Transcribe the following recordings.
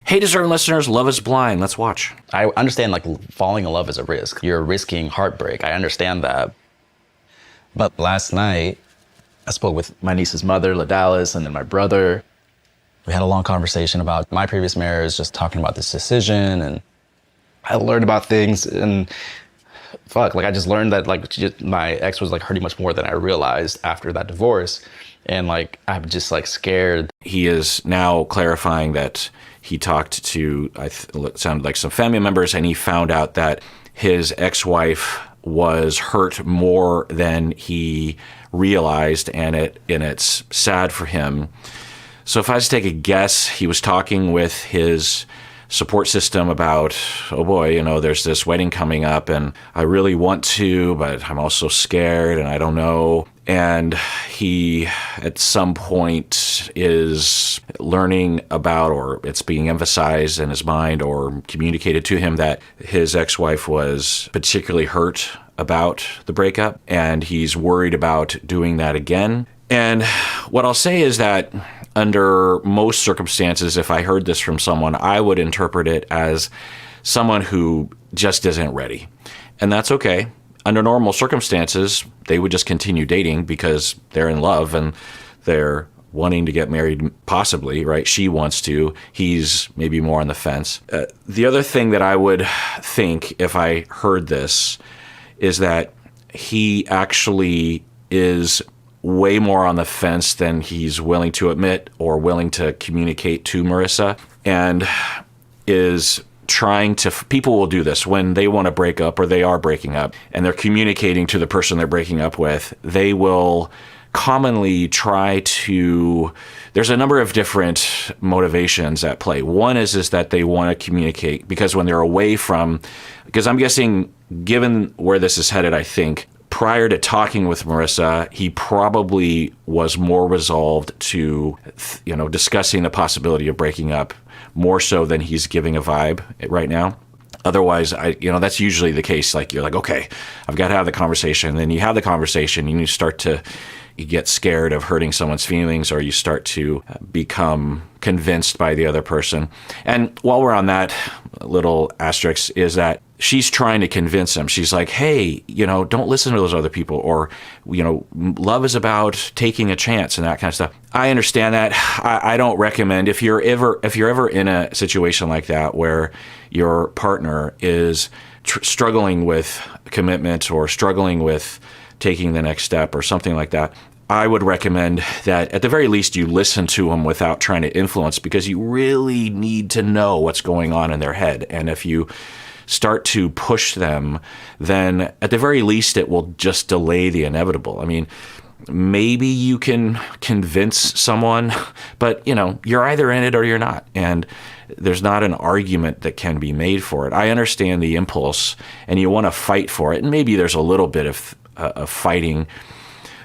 Hey, deserving listeners, Love is Blind. Let's watch. I understand like falling in love is a risk. You're risking heartbreak. I understand that. But last night, I spoke with my niece's mother, LaDallas, and then my brother. We had a long conversation about my previous marriage, just talking about this decision, and I learned about things, and I just learned that my ex was like hurting much more than I realized after that divorce, and I'm just scared. He is now clarifying that he talked to, it sounded like some family members, and he found out that his ex-wife was hurt more than he realized, and it's sad for him. So if I was to take a guess, he was talking with his support system about, oh boy, there's this wedding coming up and I really want to, but I'm also scared and I don't know. And he, at some point, is learning about, or it's being emphasized in his mind or communicated to him that his ex-wife was particularly hurt about the breakup, and he's worried about doing that again. And what I'll say is that under most circumstances, if I heard this from someone, I would interpret it as someone who just isn't ready. And that's okay. Under normal circumstances, they would just continue dating because they're in love and they're wanting to get married, possibly, right? She wants to. He's maybe more on the fence. The other thing that I would think if I heard this is that he actually is way more on the fence than he's willing to admit or willing to communicate to Marissa, and is trying to, people will do this when they want to break up or they are breaking up and they're communicating to the person they're breaking up with. They will commonly try to, there's a number of different motivations at play. One is that they want to communicate because when they're away from, because I'm guessing, given where this is headed, I think prior to talking with Marissa, he probably was more resolved to, discussing the possibility of breaking up more so than he's giving a vibe right now. Otherwise, that's usually the case. You're like, okay, I've got to have the conversation. And then you have the conversation and you get scared of hurting someone's feelings, or you start to become convinced by the other person. And while we're on that little asterisk is that she's trying to convince him. She's like, hey, don't listen to those other people, or, love is about taking a chance and that kind of stuff. I understand that. I don't recommend, if you're ever in a situation like that where your partner is struggling with commitment or struggling with taking the next step or something like that, I would recommend that at the very least you listen to them without trying to influence, because you really need to know what's going on in their head. And if you start to push them, then at the very least it will just delay the inevitable. I mean, maybe you can convince someone, but you're either in it or you're not. And there's not an argument that can be made for it. I understand the impulse and you want to fight for it. And maybe there's a little bit of fighting,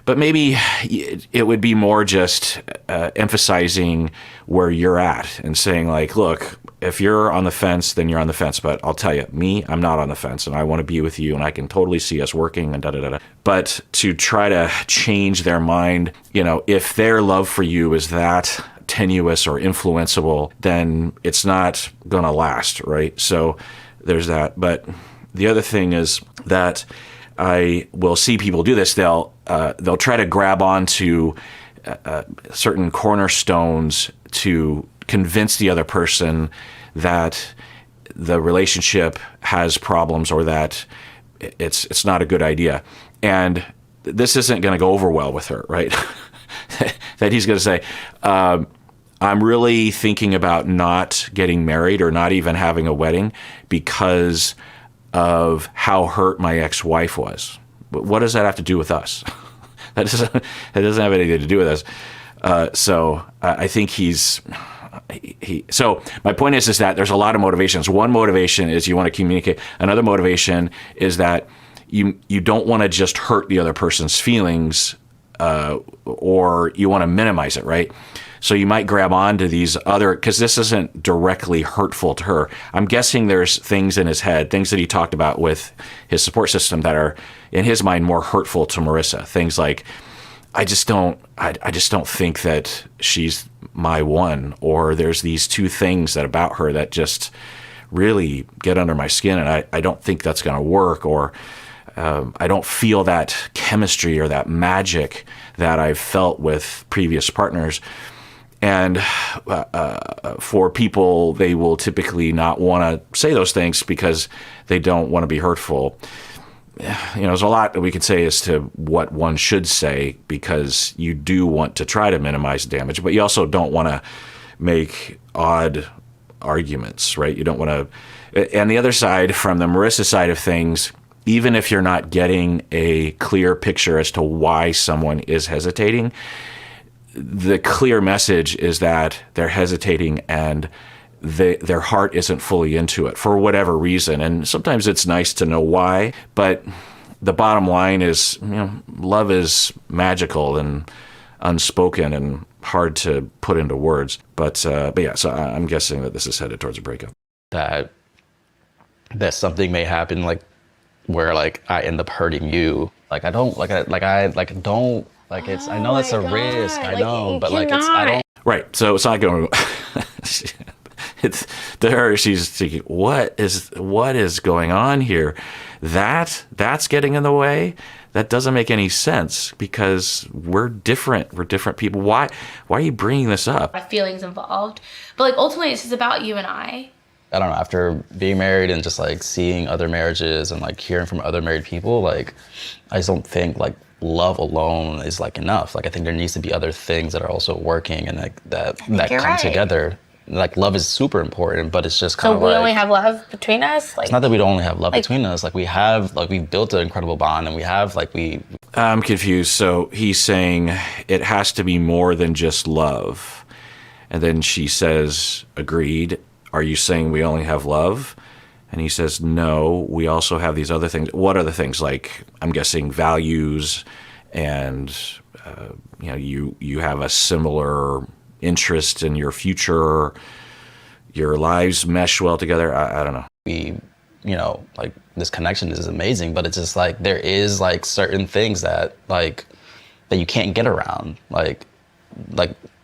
but maybe it would be more just emphasizing where you're at and saying look, if you're on the fence, then you're on the fence. But I'll tell you, I'm not on the fence, and I want to be with you, and I can totally see us working, and da-da-da-da. But to try to change their mind, if their love for you is that tenuous or influenceable, then it's not going to last, right? So there's that. But the other thing is that I will see people do this. They'll try to grab onto certain cornerstones to convince the other person that the relationship has problems or that it's not a good idea. And this isn't going to go over well with her, right? That he's going to say, I'm really thinking about not getting married or not even having a wedding because of how hurt my ex-wife was. But what does that have to do with us? That doesn't have anything to do with us. So I think so my point is that there's a lot of motivations. One motivation is you want to communicate. Another motivation is that you don't want to just hurt the other person's feelings, or you want to minimize it, right? So you might grab onto these other, because this isn't directly hurtful to her. I'm guessing there's things in his head, things that he talked about with his support system that are, in his mind, more hurtful to Marissa. Things like, I just don't think that she's my one, or there's these two things that about her that just really get under my skin, and I don't think that's going to work, or I don't feel that chemistry or that magic that I've felt with previous partners. And for people, they will typically not want to say those things because they don't want to be hurtful. There's a lot that we could say as to what one should say, because you do want to try to minimize damage, but you also don't want to make odd arguments, right? You don't want to. And the other side, from the Marissa side of things, even if you're not getting a clear picture as to why someone is hesitating, the clear message is that they're hesitating and their heart isn't fully into it for whatever reason. And sometimes it's nice to know why, but the bottom line is, love is magical and unspoken and hard to put into words. But yeah, so I'm guessing that this is headed towards a breakup. That something may happen, like where like I end up hurting you. Like I don't it's, I know it's a risk, I know, but like it's, I don't. Right. So it's not going to, it's to her, she's thinking, what is going on here? That's getting in the way. That doesn't make any sense, because we're different. We're different people. Why are you bringing this up? My feelings involved. But like ultimately it's just about you and I don't know, after being married and just like seeing other marriages and like hearing from other married people, like I just don't think like love alone is like enough. Like I think there needs to be other things that are also working and like that come together. Like love is super important, but it's just kind of like. So we only have love between us? Like, it's not that we don't only have love between us. Like we've built an incredible bond, and we have I'm confused. So he's saying it has to be more than just love. And then she says, agreed. Are you saying we only have love? And he says, no, we also have these other things. What are the things? Like, I'm guessing values, and you have a similar interest in your future, your lives mesh well together. I don't know. We, like this connection is amazing, but it's just like there is like certain things that you can't get around. Like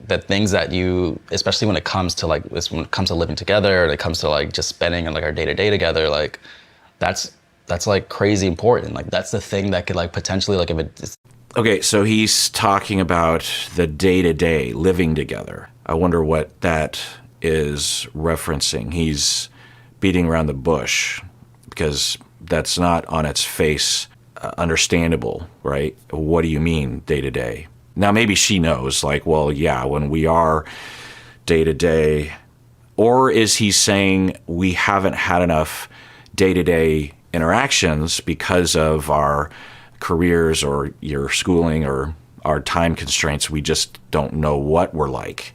the things that you, especially when it comes to living together, and it comes to like just spending like our day to day together, like that's like crazy important. Like that's the thing that could like potentially like if it's. Okay, so he's talking about the day-to-day living together. I wonder what that is referencing. He's beating around the bush, because that's not on its face understandable, right? What do you mean day-to-day? Now, maybe she knows, like, well, yeah, when we are day-to-day, or is he saying we haven't had enough day-to-day interactions because of our careers or your schooling or our time constraints? We just don't know what we're like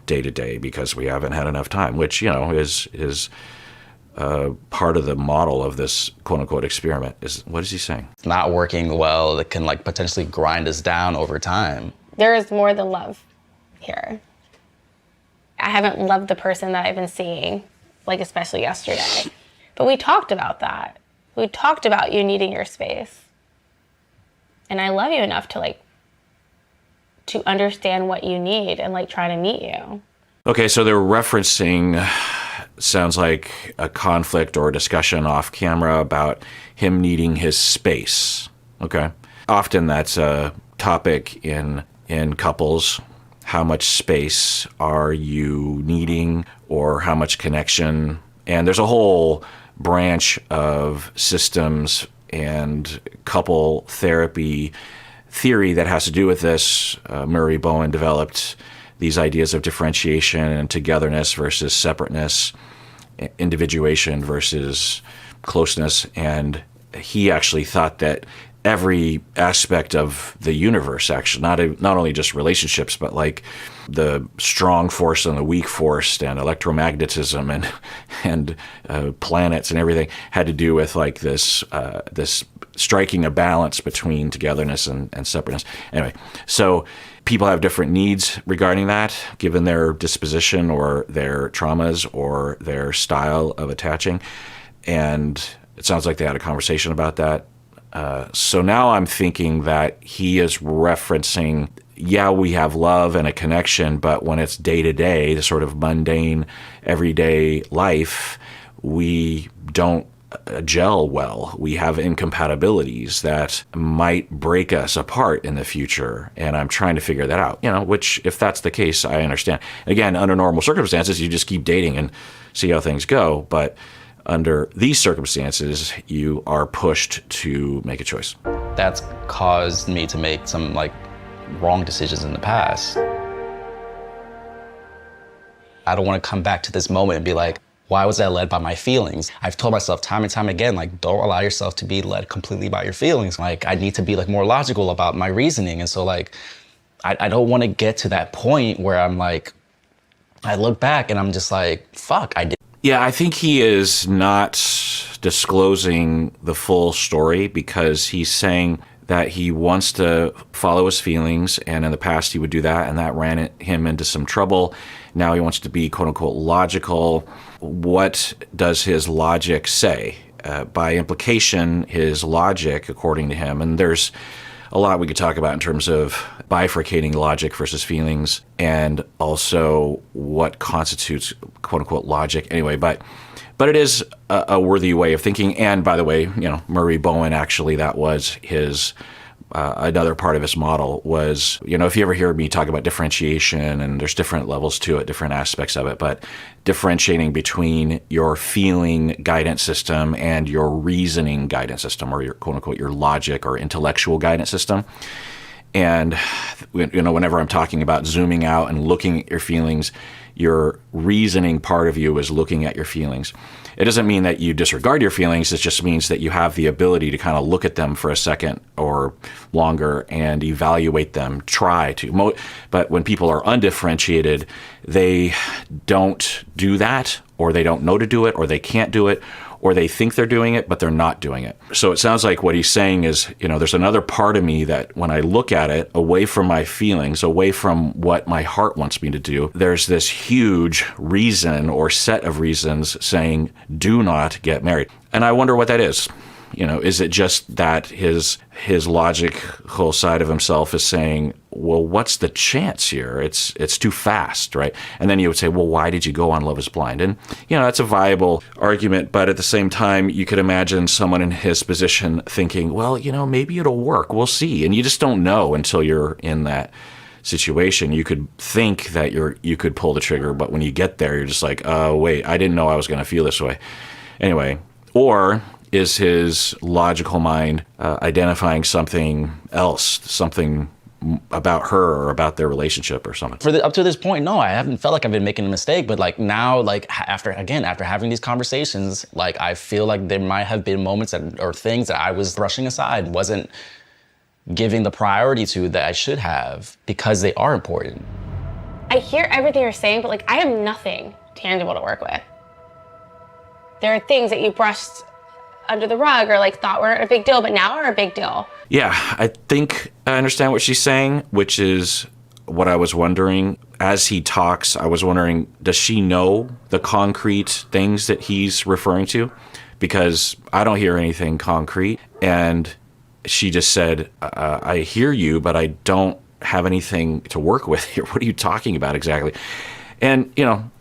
day to day because we haven't had enough time, which is part of the model of this quote unquote experiment. What is he saying? It's not working well. That can like potentially grind us down over time. There is more than love here. I haven't loved the person that I've been seeing, like especially yesterday, but we talked about that. We talked about you needing your space. And I love you enough to understand what you need and like try to meet you. Okay, so they're referencing, sounds like a conflict or a discussion off camera about him needing his space. Okay. Often that's a topic in couples. How much space are you needing, or how much connection? And there's a whole branch of systems and couple therapy theory that has to do with this. Murray Bowen developed these ideas of differentiation and togetherness versus separateness, individuation versus closeness. And he actually thought that every aspect of the universe, actually, not only just relationships, but like the strong force and the weak force and electromagnetism and planets and everything had to do with like this striking a balance between togetherness and separateness. Anyway, so people have different needs regarding that, given their disposition or their traumas or their style of attaching. And it sounds like they had a conversation about that. So now I'm thinking that he is referencing, yeah, we have love and a connection, but when it's day to day, the sort of mundane, everyday life, we don't gel well. We have incompatibilities that might break us apart in the future. And I'm trying to figure that out, which if that's the case, I understand. Again, under normal circumstances, you just keep dating and see how things go. But under these circumstances, you are pushed to make a choice. That's caused me to make some wrong decisions in the past. I don't want to come back to this moment and be like, why was I led by my feelings? I've told myself time and time again, don't allow yourself to be led completely by your feelings. I need to be more logical about my reasoning. And so I don't want to get to that point where I'm I look back and I'm just fuck, I did. Yeah, I think he is not disclosing the full story because he's saying that he wants to follow his feelings, and in the past he would do that, and that ran him into some trouble. Now he wants to be, quote unquote, logical. What does his logic say? By implication, his logic, according to him, and there's a lot we could talk about in terms of bifurcating logic versus feelings, and also what constitutes, quote unquote, logic. Anyway, but it is a worthy way of thinking. And by the way, Murray Bowen, actually, that was his another part of his model was, if you ever hear me talk about differentiation, and there's different levels to it, different aspects of it, but differentiating between your feeling guidance system and your reasoning guidance system, or your, quote unquote, your logic or intellectual guidance system. And, whenever I'm talking about zooming out and looking at your feelings, your reasoning part of you is looking at your feelings. It doesn't mean that you disregard your feelings. It just means that you have the ability to kind of look at them for a second or longer and evaluate them, try to. But when people are undifferentiated, they don't do that, or they don't know to do it, or they can't do it, or they think they're doing it, but they're not doing it. So it sounds like what he's saying is, there's another part of me that when I look at it, away from my feelings, away from what my heart wants me to do, there's this huge reason or set of reasons saying, do not get married. And I wonder what that is. Is it just that his logical side of himself is saying, well, what's the chance here? It's too fast, right? And then you would say, well, why did you go on Love is Blind? And, that's a viable argument. But at the same time, you could imagine someone in his position thinking, well, maybe it'll work. We'll see. And you just don't know until you're in that situation. You could think that you could pull the trigger, but when you get there, you're just like, oh, wait, I didn't know I was going to feel this way. Anyway, or is his logical mind identifying something else, something about her or about their relationship or something? Up to this point, no, I haven't felt like I've been making a mistake. But now, after having these conversations, I feel like there might have been moments or things that I was brushing aside, wasn't giving the priority to that I should have, because they are important. I hear everything you're saying, but I have nothing tangible to work with. There are things that you brushed under the rug or thought weren't a big deal, but now are a big deal. Yeah, I think I understand what she's saying, which is what I was wondering. As he talks, I was wondering, does she know the concrete things that he's referring to? Because I don't hear anything concrete. And she just said, I hear you, but I don't have anything to work with here. What are you talking about exactly? And,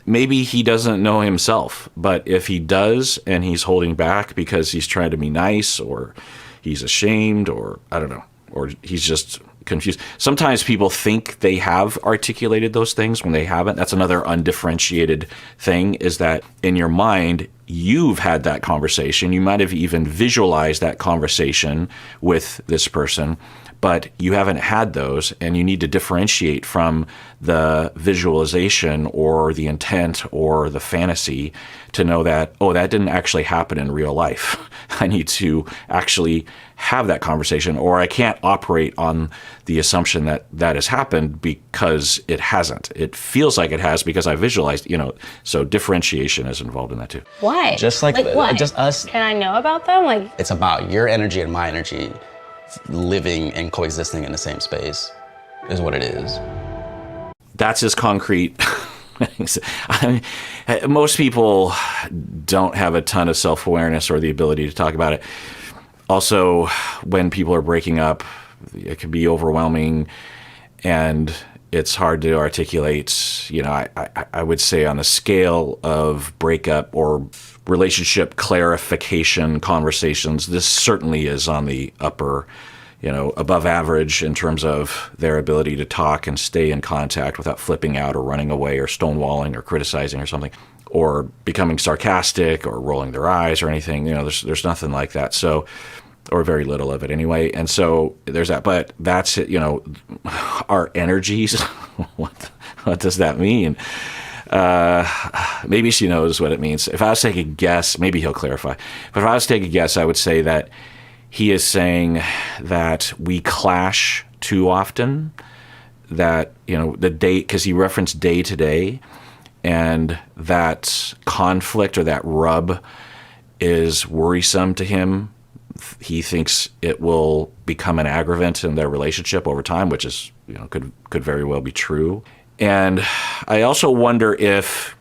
maybe he doesn't know himself, but if he does and he's holding back because he's trying to be nice, or he's ashamed, or I don't know, or he's just confused. Sometimes people think they have articulated those things when they haven't. That's another undifferentiated thing, is that in your mind, you've had that conversation. You might have even visualized that conversation with this person, but you haven't had those, and you need to differentiate from the visualization or the intent or the fantasy to know that, oh, that didn't actually happen in real life. I need to actually have that conversation, or I can't operate on the assumption that that has happened, because it hasn't. It feels like it has because I visualized, so differentiation is involved in that too. Why? Just what? just us. Can I know about them? It's about your energy and my energy living and coexisting in the same space is what it is. That's as concrete. Most people don't have a ton of self-awareness or the ability to talk about it. Also, when people are breaking up, it can be overwhelming, and it's hard to articulate. I would say on a scale of breakup or relationship clarification conversations, this certainly is on the upper, above average in terms of their ability to talk and stay in contact without flipping out or running away or stonewalling or criticizing or something, or becoming sarcastic or rolling their eyes or anything. There's nothing like that. So, or very little of it anyway. And so there's that. But that's it. Our energies. What does that mean? Maybe she knows what it means. If I was to take a guess, maybe he'll clarify. But if I was to take a guess, I would say that he is saying that we clash too often. That, the day, because he referenced day to day, and that conflict or that rub is worrisome to him. He thinks it will become an aggravant in their relationship over time, which is, could very well be true. And I also wonder if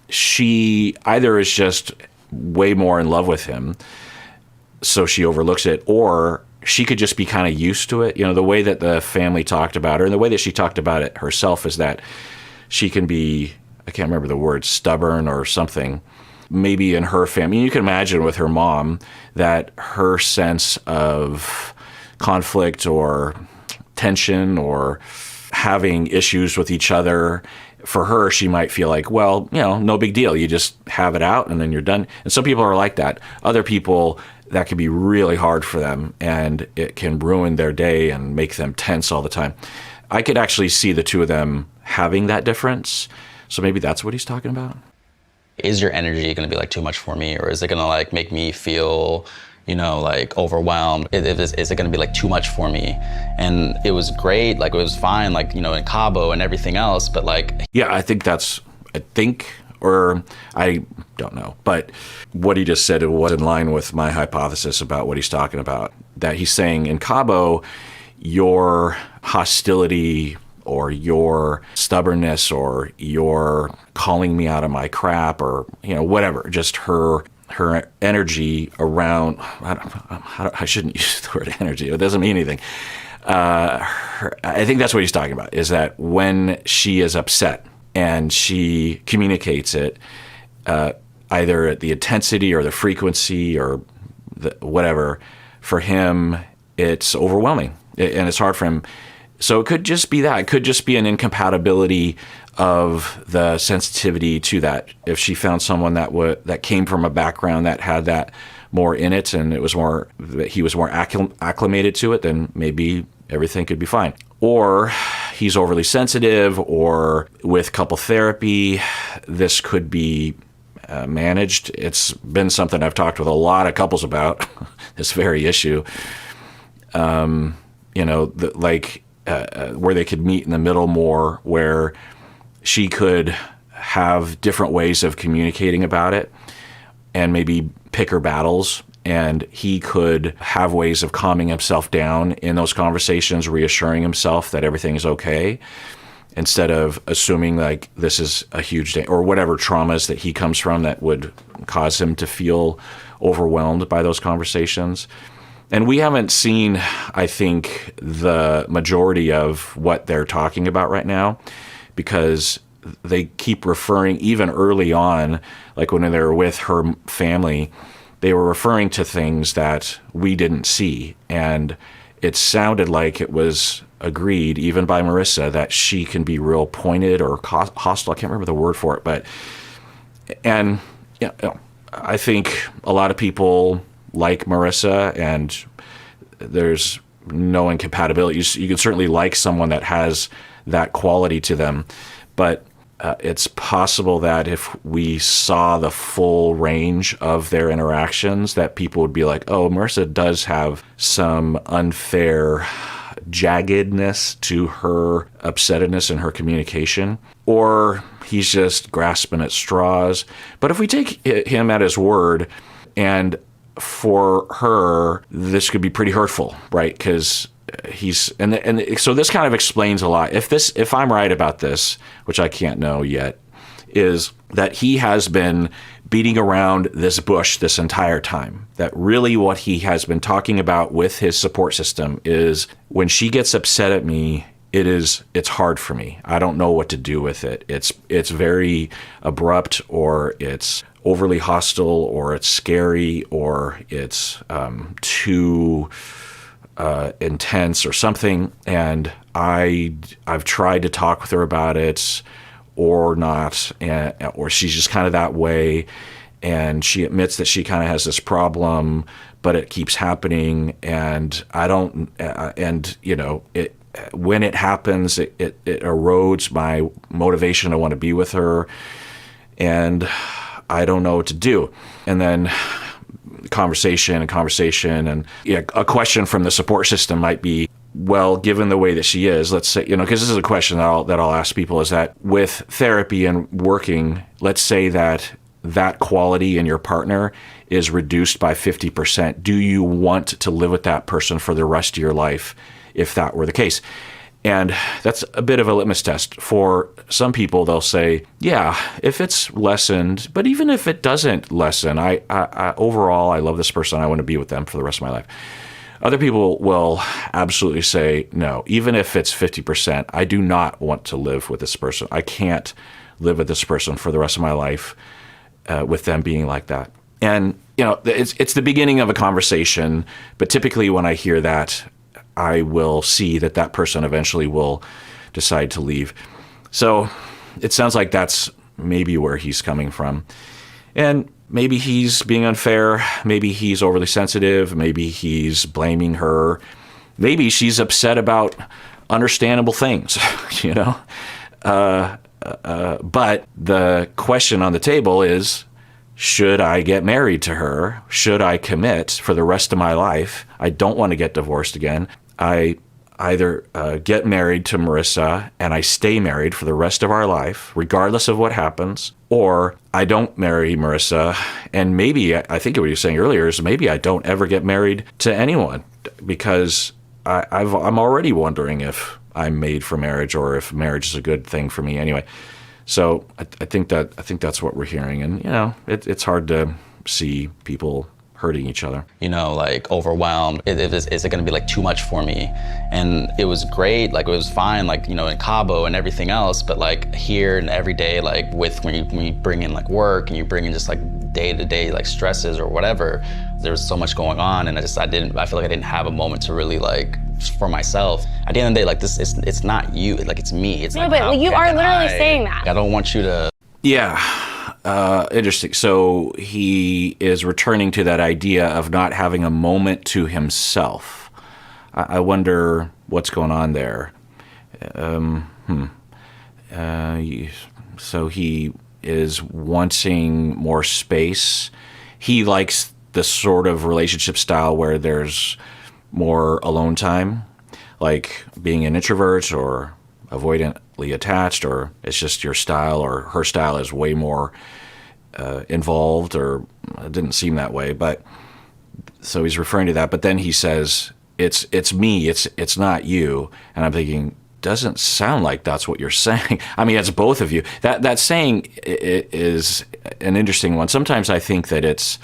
she either is just way more in love with him, so she overlooks it, or she could just be kind of used to it. The way that the family talked about her and the way that she talked about it herself is that she can be, I can't remember the word, stubborn or something. Maybe in her family, you can imagine with her mom that her sense of conflict or tension or having issues with each other, for her, she might feel like, well, no big deal. You just have it out and then you're done. And some people are like that. Other people, that can be really hard for them, and it can ruin their day and make them tense all the time. I could actually see the two of them having that difference. So maybe that's what he's talking about. Is your energy going to be like too much for me, or is it going to like make me feel, like overwhelmed? Is it going to be like too much for me? And it was great, like it was fine, like, in Cabo and everything else, but like. Yeah, I don't know. But what he just said, it was in line with my hypothesis about what he's talking about. That he's saying in Cabo, your hostility or your stubbornness or your calling me out of my crap or, whatever, just her energy around, I shouldn't use the word energy. It doesn't mean anything. I think that's what he's talking about, is that when she is upset and she communicates it, either at the intensity or the frequency or whatever, for him, it's overwhelming and it's hard for him. So it could just be that. It could just be an incompatibility of the sensitivity to that. If she found someone that came from a background that had that more in it, and it was more that he was more acclimated to it, then maybe everything could be fine. Or he's overly sensitive, or with couple therapy, this could be managed. It's been something I've talked with a lot of couples about, this very issue. Where they could meet in the middle more, where she could have different ways of communicating about it and maybe pick her battles, and he could have ways of calming himself down in those conversations, reassuring himself that everything is okay, instead of assuming like this is a huge day or whatever traumas that he comes from that would cause him to feel overwhelmed by those conversations. And we haven't seen, I think, the majority of what they're talking about right now, because they keep referring, even early on, like when they were with her family, they were referring to things that we didn't see. And it sounded like it was agreed, even by Marissa, that she can be real pointed or hostile. I can't remember the word for it. I think a lot of people like Marissa, and there's no incompatibility. You can certainly like someone that has that quality to them, but it's possible that if we saw the full range of their interactions, that people would be like, oh, Marissa does have some unfair jaggedness to her upsetness and her communication, or he's just grasping at straws. But if we take him at his word, and for her, this could be pretty hurtful, right? Because so this kind of explains a lot. If I'm right about this, which I can't know yet, is that he has been beating around this bush this entire time. That really what he has been talking about with his support system is when she gets upset at me, it's hard for me. I don't know what to do with it. It's very abrupt, or it's overly hostile, or it's scary, or it's too intense or something. And I've tried to talk with her about it or not, or she's just kind of that way. And she admits that she kind of has this problem, but it keeps happening. And I don't, and you know, when it happens, it erodes my motivation to want to be with her. And I don't know what to do. And then conversation, and yeah, a question from the support system might be, well, given the way that she is, let's say, you know, because this is a question that I'll ask people, is that with therapy and working, let's say that quality in your partner is reduced by 50%. Do you want to live with that person for the rest of your life if that were the case? And that's a bit of a litmus test. For some people, they'll say, yeah, if it's lessened, but even if it doesn't lessen, I overall, I love this person. I want to be with them for the rest of my life. Other people will absolutely say, no, even if it's 50%, I do not want to live with this person. I can't live with this person for the rest of my life with them being like that. And, you know, it's the beginning of a conversation, but typically when I hear that, I will see that person eventually will decide to leave. So it sounds like that's maybe where he's coming from. And maybe he's being unfair. Maybe he's overly sensitive. Maybe he's blaming her. Maybe she's upset about understandable things, you know? But the question on the table is, should I get married to her? Should I commit for the rest of my life? I don't want to get divorced again. I either get married to Marissa and I stay married for the rest of our life, regardless of what happens, or I don't marry Marissa, and maybe, I think what you were saying earlier is maybe I don't ever get married to anyone, because I'm already wondering if I'm made for marriage or if marriage is a good thing for me anyway. So I think that's what we're hearing, and you know, it's hard to see people hurting each other. You know, like overwhelmed. Is it going to be like too much for me? And it was great. Like it was fine. Like, you know, in Cabo and everything else. But like here and every day, like when you bring in like work and you bring in just like day-to-day like stresses or whatever, there's so much going on. And I feel like I didn't have a moment to really like for myself. At the end of the day, like this, it's not you. Like it's me. It's no, like, but you are literally saying that. I don't want you to. Yeah. Interesting. So he is returning to that idea of not having a moment to himself. I wonder what's going on there. So he is wanting more space. He likes the sort of relationship style where there's more alone time, like being an introvert or avoidantly attached, or it's just your style, or her style is way more involved, or it didn't seem that way. But so he's referring to that. But then he says, it's me, it's not you. And I'm thinking, doesn't sound like that's what you're saying. I mean, it's both of you. That saying is an interesting one. Sometimes I think that it's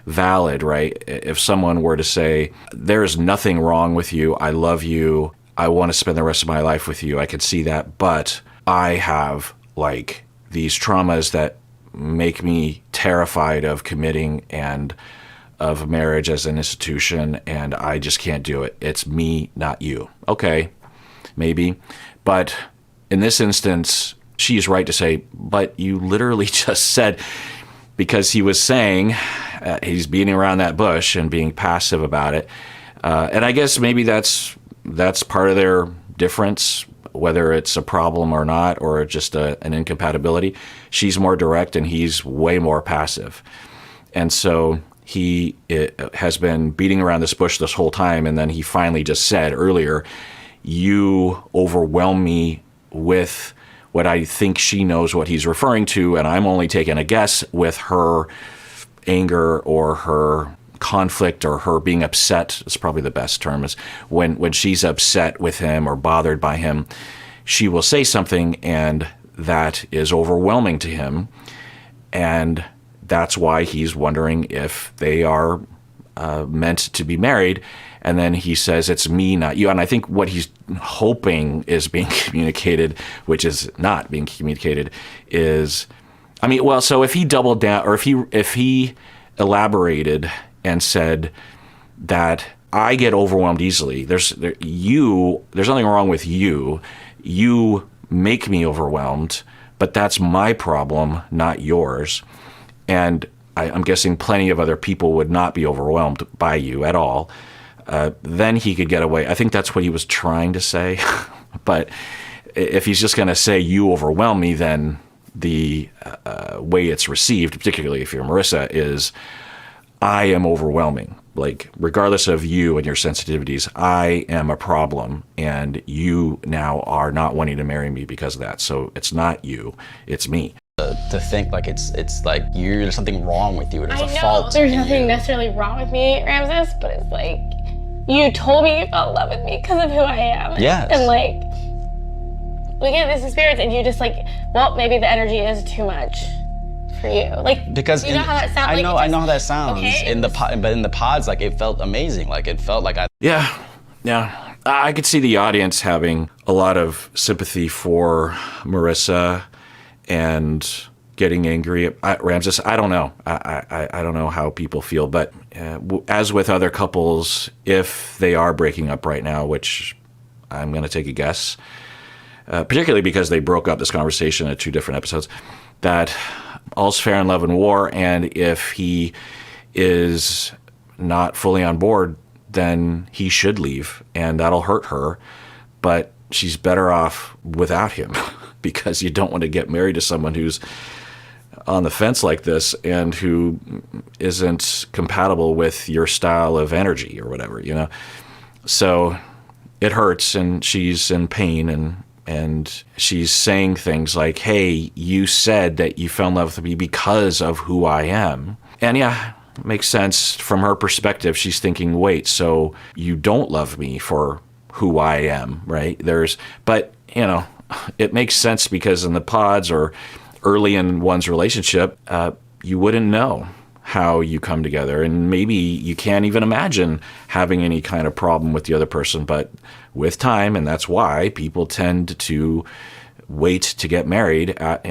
valid, right? If someone were to say, there is nothing wrong with you, I love you, I want to spend the rest of my life with you, I could see that, but I have like these traumas that make me terrified of committing and of marriage as an institution, and I just can't do it. It's me, not you. Okay, maybe. But in this instance, she's right to say, but you literally just said, because he was saying he's beating around that bush and being passive about it. And I guess maybe that's part of their difference, whether it's a problem or not, or just an incompatibility. She's more direct and he's way more passive. And so he has been beating around this bush this whole time, and then he finally just said earlier, you overwhelm me with what I think she knows what he's referring to, and I'm only taking a guess with her anger or her conflict or her being upset. It's probably the best term, is when she's upset with him or bothered by him, she will say something and that is overwhelming to him. And that's why he's wondering if they are meant to be married. And then he says, it's me, not you. And I think what he's hoping is being communicated, which is not being communicated, is, so if he doubled down, or if he elaborated and said that I get overwhelmed easily, there's nothing wrong with you. You make me overwhelmed, but that's my problem, not yours. And I'm guessing plenty of other people would not be overwhelmed by you at all. Then he could get away. I think that's what he was trying to say. But if he's just going to say, you overwhelm me, then the way it's received, particularly if you're Marissa, is I am overwhelming. Like, regardless of you and your sensitivities, I am a problem, and you now are not wanting to marry me because of that. So it's not you, it's me. To think like it's like there's something wrong with you, there's a fault. There's nothing necessarily wrong with me, Ramses, but it's like, you told me you fell in love with me because of who I am. Yes. And like, we get this experience, and you just like, well, maybe the energy is too much for you. Like, because you know how that sounds? I know how that sounds. Okay. But in the pods, like, it felt amazing. Like, it felt like Yeah. I could see the audience having a lot of sympathy for Marissa and getting angry at Ramses. I don't know. I don't know how people feel, but as with other couples, if they are breaking up right now, which I'm going to take a guess, particularly because they broke up this conversation at 2 different episodes, that all's fair in love and war, and if he is not fully on board, then he should leave, and that'll hurt her, but she's better off without him because you don't want to get married to someone who's on the fence like this and who isn't compatible with your style of energy or whatever, So it hurts, and she's in pain, and she's saying things like, hey, you said that you fell in love with me because of who I am. And yeah, it makes sense from her perspective. She's thinking, wait, so you don't love me for who I am, right? But it makes sense because in the pods or early in one's relationship, you wouldn't know how you come together. And maybe you can't even imagine having any kind of problem with the other person. But with time, and that's why people tend to wait to get married at,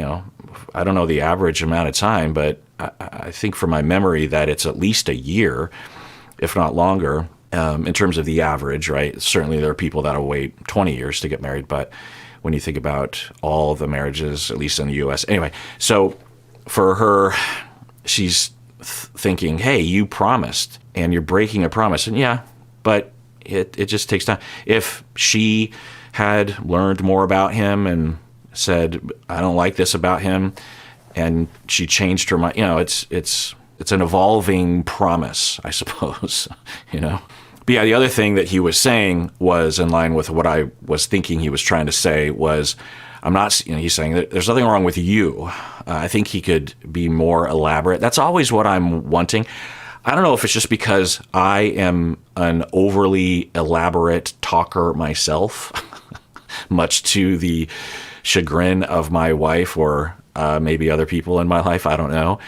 I don't know the average amount of time, but I think from my memory that it's at least a year, if not longer, in terms of the average, right? Certainly there are people that'll wait 20 years to get married, but when you think about all the marriages, at least in the U.S. Anyway, so for her, she's thinking, hey, you promised, and you're breaking a promise. And yeah, but it just takes time. If she had learned more about him and said, I don't like this about him, and she changed her mind, it's an evolving promise, I suppose, But yeah, the other thing that he was saying was in line with what I was thinking he was trying to say was, he's saying that there's nothing wrong with you. I think he could be more elaborate. That's always what I'm wanting. I don't know if it's just because I am an overly elaborate talker myself, much to the chagrin of my wife or maybe other people in my life. I don't know.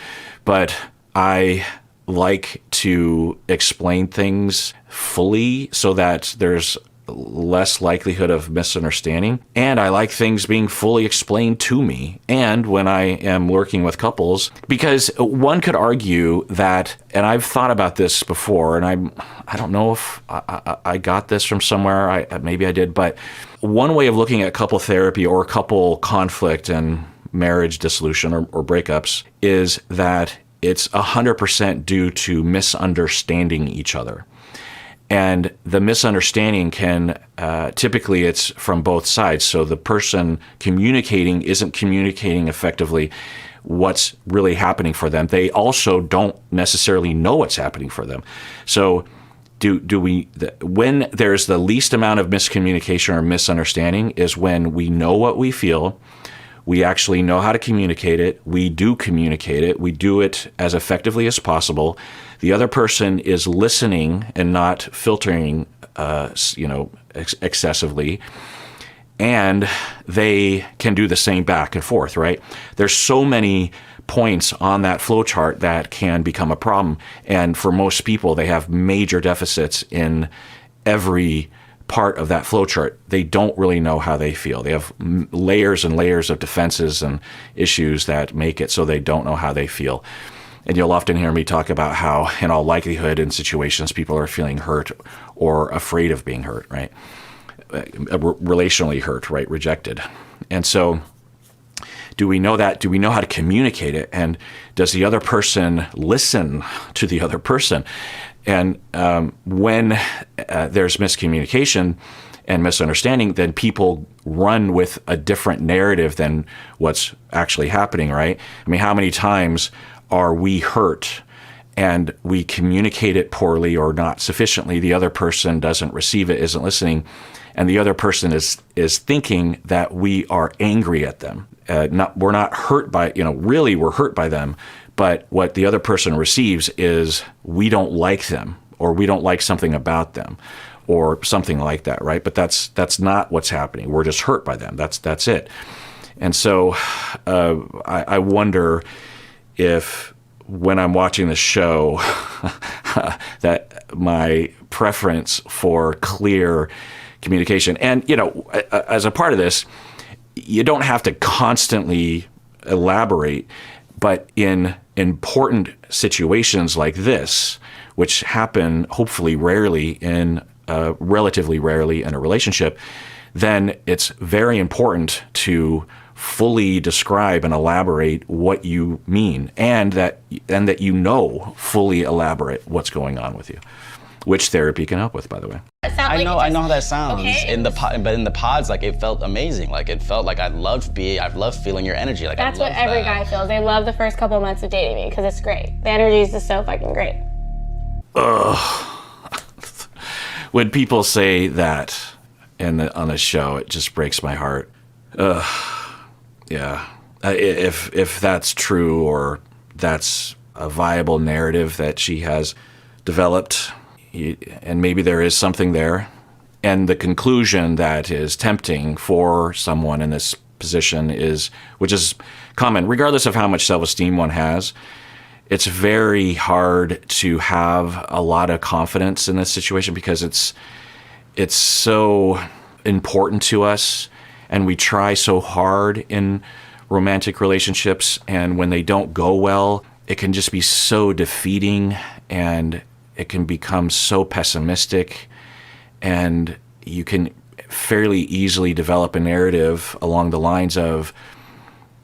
But I like to explain things fully so that there's less likelihood of misunderstanding. And I like things being fully explained to me. And when I am working with couples, because one could argue that, and I've thought about this before, and I don't know if I got this from somewhere, maybe I did, but one way of looking at couple therapy or couple conflict and marriage dissolution or breakups is that it's 100% due to misunderstanding each other. And the misunderstanding can, typically it's from both sides. So the person communicating isn't communicating effectively what's really happening for them. They also don't necessarily know what's happening for them. So when there's the least amount of miscommunication or misunderstanding is when we know what we feel, we actually know how to communicate it. We do communicate it. We do it as effectively as possible. The other person is listening and not filtering, excessively. And they can do the same back and forth, right? There's so many points on that flowchart that can become a problem. And for most people, they have major deficits in every part of that flowchart. They don't really know how they feel. They have layers and layers of defenses and issues that make it so they don't know how they feel. And you'll often hear me talk about how, in all likelihood, in situations, people are feeling hurt or afraid of being hurt, right? Relationally hurt, right? Rejected. And so, do we know that? Do we know how to communicate it? And does the other person listen to the other person? And when there's miscommunication and misunderstanding, then people run with a different narrative than what's actually happening, right? I mean, how many times are we hurt and we communicate it poorly or not sufficiently? The other person doesn't receive it, isn't listening, and the other person is thinking that we are angry at them. We're not hurt by, really we're hurt by them, but what the other person receives is we don't like them, or we don't like something about them, or something like that, right? But that's not what's happening. We're just hurt by them. That's it. And so I wonder if when I'm watching the show that my preference for clear communication, and as a part of this, you don't have to constantly elaborate, but in important situations like this, which happen hopefully relatively rarely in a relationship, then it's very important to fully describe and elaborate what you mean, and that fully elaborate what's going on with you, which therapy can help with, by the way. I know how that sounds. Okay. But in the pods, like, it felt amazing. Like, it felt like I loved feeling your energy. Like, That's what every guy feels. They love the first couple months of dating me because it's great. The energy is just so fucking great. When people say that on the show, it just breaks my heart. Yeah. If that's true, or that's a viable narrative that she has developed, and maybe there is something there, and the conclusion that is tempting for someone in this position which is common, regardless of how much self-esteem one has, it's very hard to have a lot of confidence in this situation because it's so important to us, and we try so hard in romantic relationships, and when they don't go well, it can just be so defeating, and it can become so pessimistic, and you can fairly easily develop a narrative along the lines of,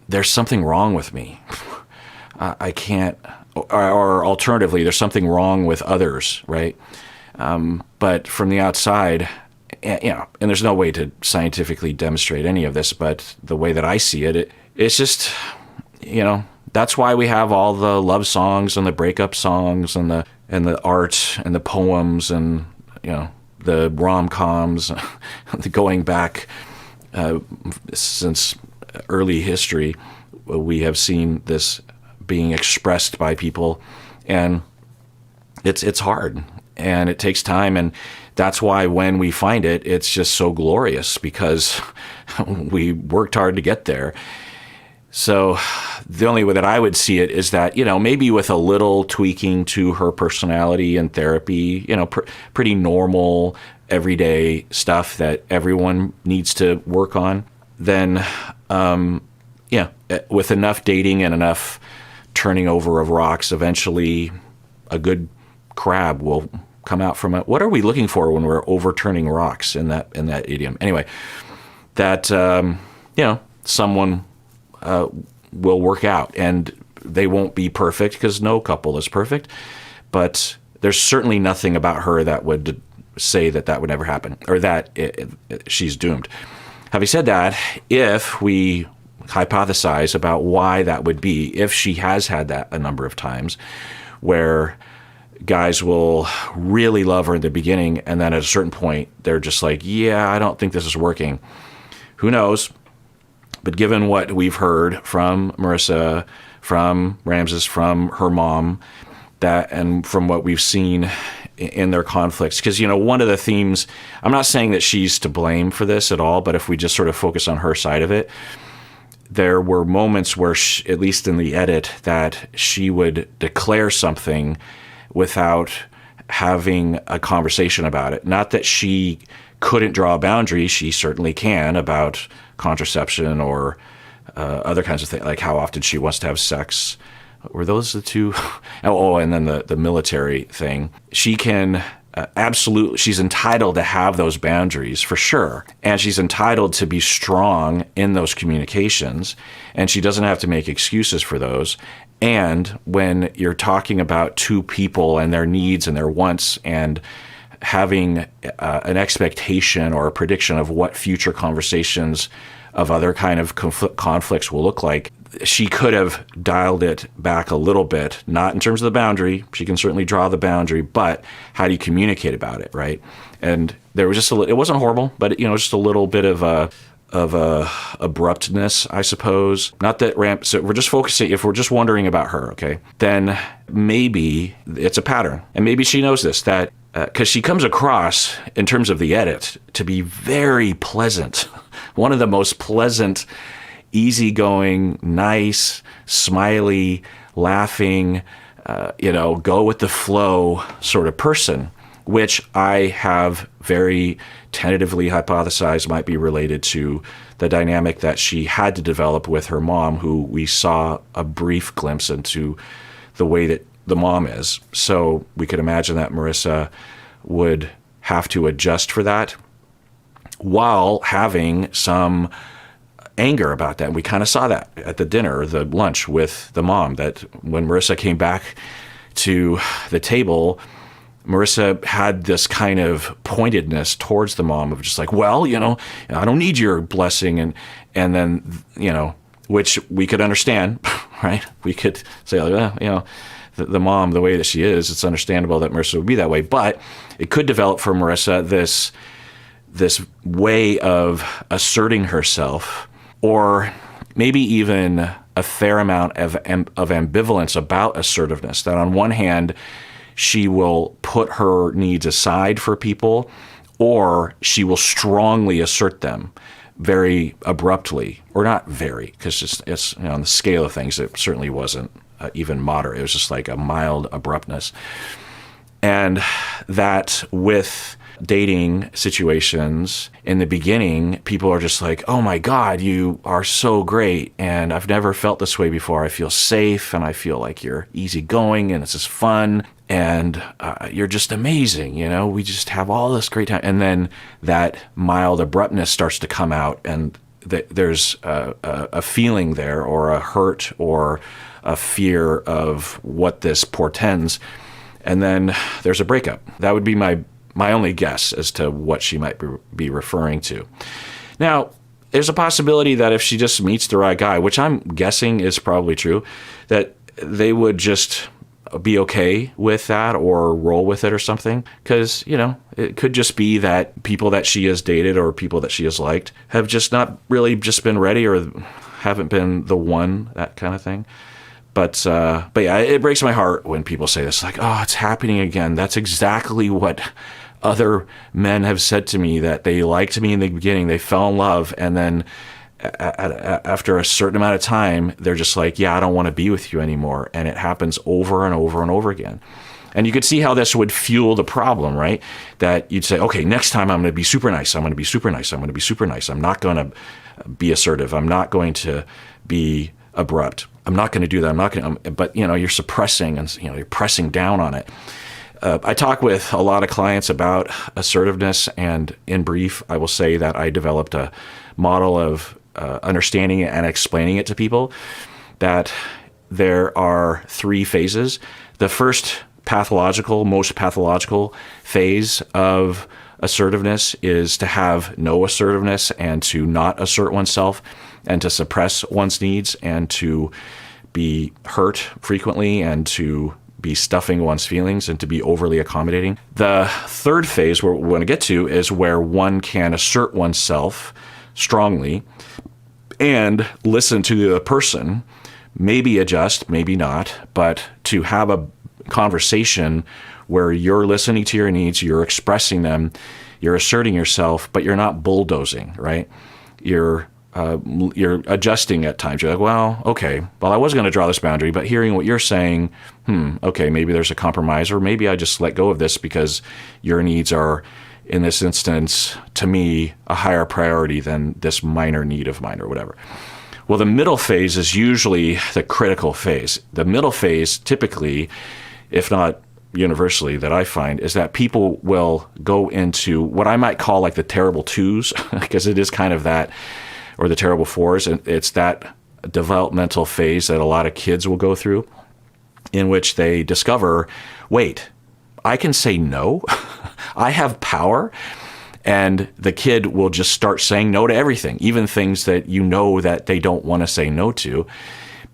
there's something wrong with me. I can't, or alternatively, there's something wrong with others, right? But from the outside, and there's no way to scientifically demonstrate any of this, but the way that I see it, it's just, that's why we have all the love songs and the breakup songs and the art and the poems and, the rom-coms, going back since early history. We have seen this being expressed by people, and it's hard, and it takes time, and that's why when we find it, it's just so glorious because we worked hard to get there. So the only way that I would see it is that, maybe with a little tweaking to her personality and therapy, pretty normal, everyday stuff that everyone needs to work on, then, with enough dating and enough turning over of rocks, eventually a good crab will come out from it. What are we looking for when we're overturning rocks in that idiom? Anyway, that, someone will work out, and they won't be perfect because no couple is perfect, but there's certainly nothing about her that would say that would never happen, or that she's doomed. Having said that, if we hypothesize about why that would be, if she has had that a number of times, where guys will really love her in the beginning, and then at a certain point, they're just like, I don't think this is working. Who knows? But given what we've heard from Marissa, from Ramses, from her mom, and from what we've seen in their conflicts, because, one of the themes, I'm not saying that she's to blame for this at all, but if we just sort of focus on her side of it, there were moments where, at least in the edit, that she would declare something without having a conversation about it. Not that she couldn't draw a boundary. She certainly can, about contraception or other kinds of things, like how often she wants to have sex. Were those the two? Oh, and then the military thing. She can absolutely, she's entitled to have those boundaries for sure. And she's entitled to be strong in those communications. And she doesn't have to make excuses for those. And when you're talking about two people and their needs and their wants, and having an expectation or a prediction of what future conversations of other kind of conflicts will look like, she could have dialed it back a little bit, not in terms of the boundary. She can certainly draw the boundary, but how do you communicate about it, right? And there was just it wasn't horrible, but just a little bit of abruptness, I suppose. Not that so we're just focusing, if we're just wondering about her, okay, then maybe it's a pattern. And maybe she knows this, that because she comes across, in terms of the edit, to be very pleasant. One of the most pleasant, easygoing, nice, smiley, laughing, go with the flow sort of person, which I have very tentatively hypothesized might be related to the dynamic that she had to develop with her mom, who we saw a brief glimpse into the way that the mom is. So we could imagine that Marissa would have to adjust for that while having some anger about that. And we kind of saw that at the dinner or the lunch with the mom, that when Marissa came back to the table, Marissa had this kind of pointedness towards the mom of just like, well, I don't need your blessing. And then, which we could understand, right? We could say, like, well, the mom, the way that she is, it's understandable that Marissa would be that way. But it could develop for Marissa this way of asserting herself, or maybe even a fair amount of ambivalence about assertiveness, that on one hand, she will put her needs aside for people, or she will strongly assert them very abruptly, or not very, because it's on the scale of things, it certainly wasn't even moderate. It was just like a mild abruptness. And that with dating situations in the beginning, people are just like, oh my God, you are so great. And I've never felt this way before. I feel safe, and I feel like you're easygoing, and it's just fun. And you're just amazing. We just have all this great time. And then that mild abruptness starts to come out, and there's a feeling there, or a hurt, or a fear of what this portends. And then there's a breakup. That would be my only guess as to what she might be referring to. Now, there's a possibility that if she just meets the right guy, which I'm guessing is probably true, that they would just be okay with that or roll with it or something. Because, it could just be that people that she has dated or people that she has liked have just not really just been ready, or haven't been the one, that kind of thing. But yeah, it breaks my heart when people say this, like, oh, it's happening again. That's exactly what other men have said to me, that they liked me in the beginning, they fell in love, and then after a certain amount of time, they're just like, yeah, I don't want to be with you anymore. And it happens over and over and over again. And you could see how this would fuel the problem, right? That you'd say, okay, next time I'm going to be super nice. I'm going to be super nice. I'm going to be super nice. I'm not going to be assertive. I'm not going to be abrupt. I'm not going to do that. I'm not going to, but you're suppressing, and you're pressing down on it. I talk with a lot of clients about assertiveness, and in brief, I will say that I developed a model of understanding it and explaining it to people, that there are 3 phases. The first most pathological phase of assertiveness is to have no assertiveness, and to not assert oneself, and to suppress one's needs, and to be hurt frequently, and to be stuffing one's feelings, and to be overly accommodating. The third phase where we want to get to is where one can assert oneself strongly and listen to the other person, maybe adjust, maybe not, but to have a conversation where you're listening to your needs, you're expressing them, you're asserting yourself, but you're not bulldozing, right? You're you're adjusting at times. You're like, well, okay, well, I was going to draw this boundary, but hearing what you're saying, okay, maybe there's a compromise, or maybe I just let go of this because your needs are, in this instance, to me, a higher priority than this minor need of mine or whatever. Well, the middle phase is usually the critical phase. The middle phase, typically, if not universally, that I find, is that people will go into what I might call like the terrible twos, because it is kind of that, or the terrible fours, and it's that developmental phase that a lot of kids will go through, in which they discover, wait, I can say no. I have power. And the kid will just start saying no to everything, even things that you know that they don't want to say no to.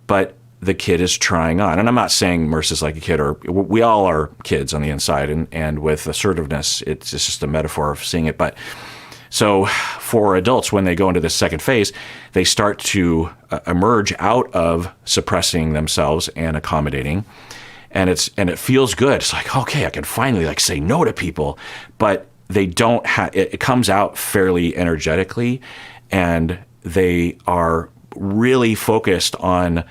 But the kid is trying on. And I'm not saying Merce's like a kid, or we all are kids on the inside. And with assertiveness, it's just a metaphor of seeing it. But so for adults, when they go into this second phase, they start to emerge out of suppressing themselves and accommodating. And it feels good. It's like, okay, I can finally like say no to people. But they don't have, it comes out fairly energetically, and they are really focused on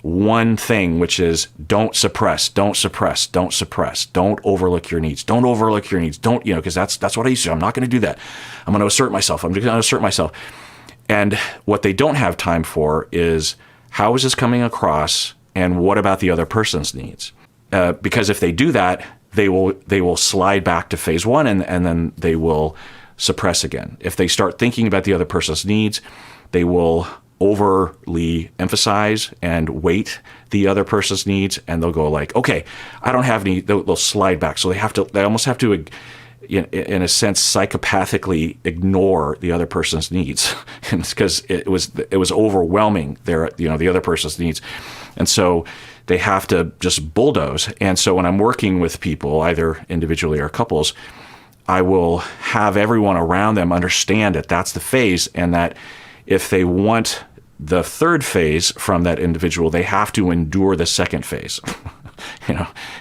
one thing, which is don't suppress, don't suppress, don't suppress, don't overlook your needs, don't overlook your needs, don't, because that's what I used to do. I'm not going to do that. I'm going to assert myself. I'm just going to assert myself. And what they don't have time for is, how is this coming across, and what about the other person's needs? Because if they do that, they will slide back to phase one, and then they will suppress again. If they start thinking about the other person's needs, they will overly emphasize and weight the other person's needs, and they'll go like, okay, I don't have any, they'll slide back. So they almost have to, in a sense, psychopathically ignore the other person's needs, because it was overwhelming the other person's needs. And so they have to just bulldoze. And so when I'm working with people, either individually or couples, I will have everyone around them understand that that's the phase, and that if they want the third phase from that individual, they have to endure the second phase.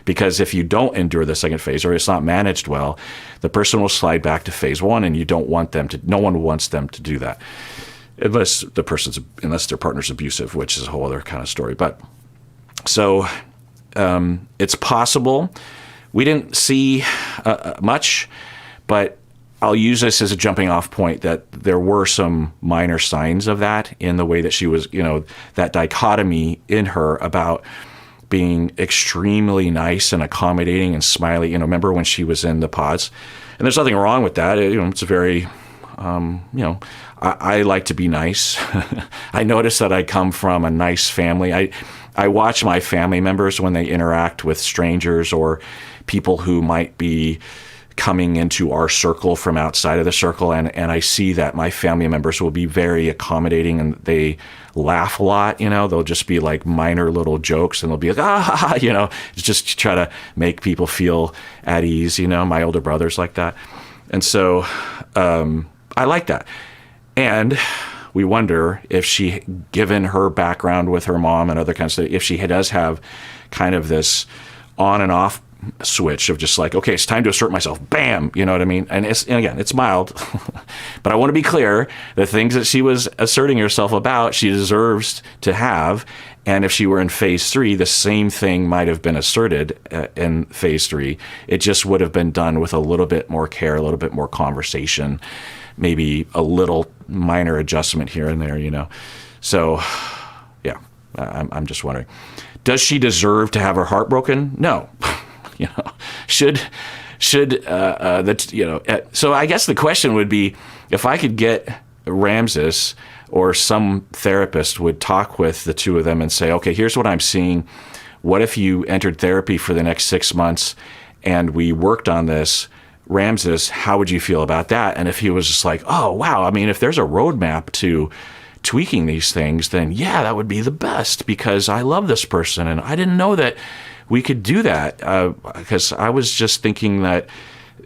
Because if you don't endure the second phase, or it's not managed well, the person will slide back to phase one, and you don't want them to, no one wants them to do that. Unless their partner's abusive, which is a whole other kind of story. But so it's possible. We didn't see much, but I'll use this as a jumping off point, that there were some minor signs of that in the way that she was, that dichotomy in her about being extremely nice and accommodating and smiley. Remember when she was in the pods? And there's nothing wrong with that. It's a very, I like to be nice. I notice that I come from a nice family. I watch my family members when they interact with strangers or people who might be coming into our circle from outside of the circle, and I see that my family members will be very accommodating, and they laugh a lot. They'll just be like minor little jokes, and they'll be like, just to try to make people feel at ease. My older brother's like that. And so I like that. And we wonder if she, given her background with her mom and other kinds of stuff, if she does have kind of this on and off switch of just like, okay, it's time to assert myself. Bam, you know what I mean? And again, it's mild, but I want to be clear: the things that she was asserting herself about, she deserves to have. And if she were in phase 3, the same thing might have been asserted in phase 3. It just would have been done with a little bit more care, a little bit more conversation, maybe a little minor adjustment here and there, So, yeah, I'm just wondering, does she deserve to have her heart broken? No. So I guess the question would be, if I could get Ramses or some therapist would talk with the two of them and say, okay, here's what I'm seeing. What if you entered therapy for the next 6 months and we worked on this? Ramses, how would you feel about that? And if he was just like, oh, wow, if there's a roadmap to tweaking these things, then yeah, that would be the best, because I love this person and I didn't know that we could do that, because I was just thinking that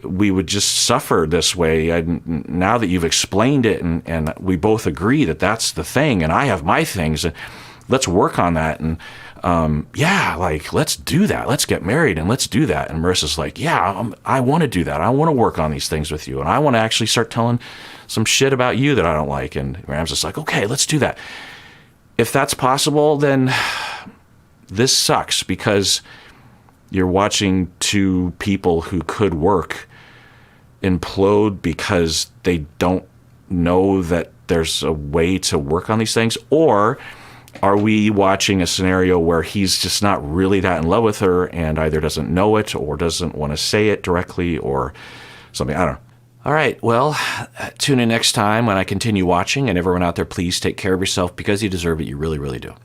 we would just suffer this way. And now that you've explained it, and we both agree that that's the thing, and I have my things, and let's work on that. And yeah, like, let's do that. Let's get married and let's do that. And Marissa's like, yeah, I want to do that. I want to work on these things with you. And I want to actually start telling some shit about you that I don't like. And Ram's just like, okay, let's do that. If that's possible, then this sucks, because you're watching two people who could work implode because they don't know that there's a way to work on these things. Or are we watching a scenario where he's just not really that in love with her and either doesn't know it or doesn't want to say it directly or something? I don't know. All right, well, tune in next time when I continue watching, and everyone out there, please take care of yourself because you deserve it. You really, really do.